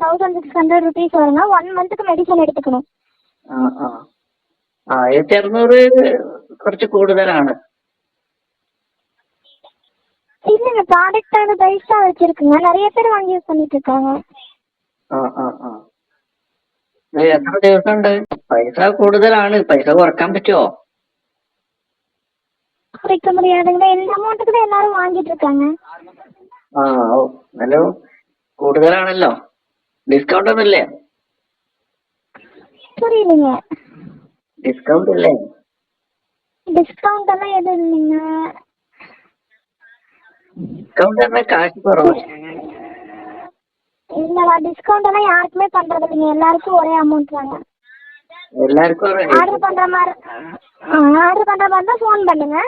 1600 வருங்க. 1 மந்த்துக்கு மெடிசன் எடுத்துக்கணும். 1600 കുറച്ച് കൂടുതലാണ്. இல்லைங்க, ப்ராடக்டோட பிரைஸ் தான் வச்சிருக்குங்க. நிறைய பேர் வாங்கி யூஸ் பண்ணிட்டு இருக்காங்க. എത്ര ദിവസമുണ്ട്? പൈസ കൂടുതലാണ്, പൈസ കുറക്കാൻ പറ്റുമോ? குறைக்க முடியாதுங்க, இந்த அமௌண்ட்டுக்கு தான் எல்லாரும் வாங்கிட்டு இருக்காங்க. നല്ല കൂടുതലാണല്ലോ. ഡിസ്കൗണ്ട് ഒന്നുമില്ലേ? புரியலைங்க. ഡിസ്കൗണ്ട് ഇല്ലേ? டிஸ்கவுண்ட் எல்லாம் எதுவும் இல்லைங்க. ഡിസ്കൗണ്ട് പറഞ്ഞാൽ കാശ് കുറവ്. இல்லடா, டிஸ்கவுண்ட் எல்லாம் யாருக்குமே பண்றது இல்லைங்க. எல்லாருக்கும் ஒரே அமௌண்ட் தாங்க. எல்லாருக்கும் ஆர்டர் பண்ற மாதிரி தான் ஃபோன் பண்ணுங்க.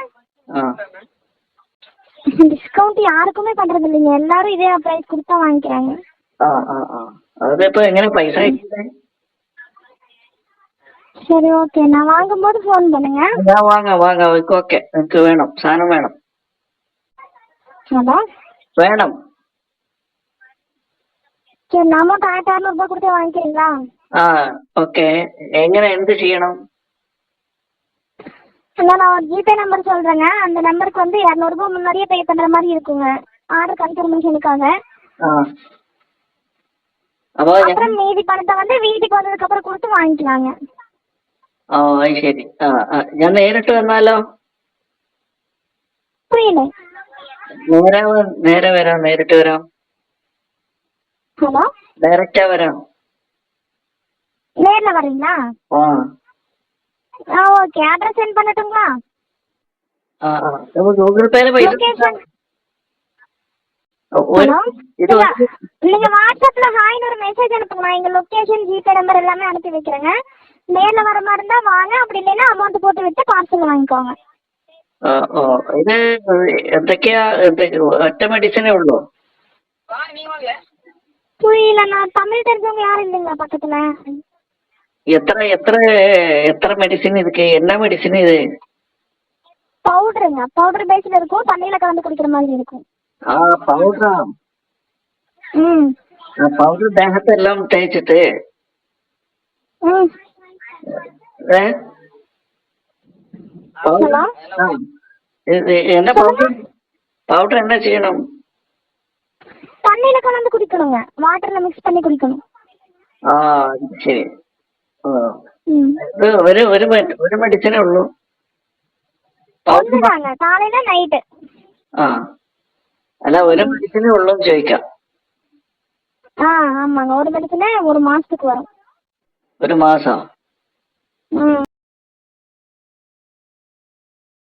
டிஸ்கவுண்ட் யாருக்குமே பண்றது இல்லைங்க. எல்லாரும் இதே பிரைஸ் கொடுத்தா வாங்கிக்கிறாங்க. അതിപ്പോ എങ്ങനെ പൈസ അയക്കുന്നത്? சரி, ஓகே. நான் வாங்கும்போது ஃபோன் பண்ணுங்க. വാങ്ങ ഓക്കെ. എനിക്ക് വേണം, സാധനം വേണം. ஹலோ, വേണം. சரி, அமௌண்ட் 1600 கொடுத்து வாங்கிக்கிறீங்களா? ஓகே. എങ്ങനെ, എന്ത് ചെയ്യണം? நான் ஒரு ஜிபே நம்பர் சொல்றேங்க. அந்த நம்பருக்கு வந்து 200 முன்னாடியே பே பண்ற மாதிரி இருக்குங்க, ஆர்டர் கன்ஃபர்மேஷனுக்காக. அப்புறம் மீதி பணத்தை வந்து வீட்டுக்கு வந்ததுக்கு அப்புறம் கொடுத்து வாங்கிக்கலாங்க. അത് ശരി. ഞാൻ നേരിട്ട് വന്നാലോ? புரியல. നേരെ വരാം, നേരിട്ട് വരാം. ஹலோ, ഡയറക്റ്റാ വരാം. நேர்ல வரீங்களா? ஓகே. அட்ரஸ் சென்ட் பண்ணட்டுங்களா? ഗൂഗിൾ പേയില് പൈസ. லொகேஷன். ஹலோ, நீங்க வாட்ஸ்அப்ல ஹாய்னு ஒரு மெசேஜ் அனுப்புங்க. நான் எங்க லொகேஷன், ஜிபே நம்பர் எல்லாமே அனுப்பி வைக்கிறேங்க. நேர்ல வர மாதிரி இருந்தா வாங்க, அப்படி இல்லைன்னா அமௌண்ட் போட்டு விட்டு பார்சல் வாங்கிக்கோங்க. ഇത് എന്തൊക്കെയാ? ഒറ്റ മെഡിസിനേ ഉള്ളൂ? புரியல. நான் தமிழ் தெரிஞ்சவங்க யாரும் இல்லைங்களா பக்கத்துல? എത്ര മെഡിസിൻ இதுக்கு? என்ன மெடிசின் இது? பவுடருங்க. பவுடர் பேஸ்ல இருக்கும், தண்ணியில கலந்து குடிக்கிற மாதிரி இருக்கும். പൗഡറാ? പൗഡർ ദേഹത്തെല്ലാം തേച്ചിട്ട് என்ன பவுடர் என்ன செய்யணும்? தண்ணியில கலந்து குடிக்கணுங்க, வாட்டர்ல மிக்ஸ் பண்ணி குடிக்கணும். ശരി. ഒരു മെഡിസിനേ ഉള്ളൂ? ஒண்ணுதாங்க, காலையில நைட்டு. അല്ല, ഒരു മെഡിസിനേ ഉള്ളൂ ചോദിക്കാം. ஆமாங்க, ஒரு மெடிசனே 1 மாசத்துக்கு வரும். 1 மாசம்?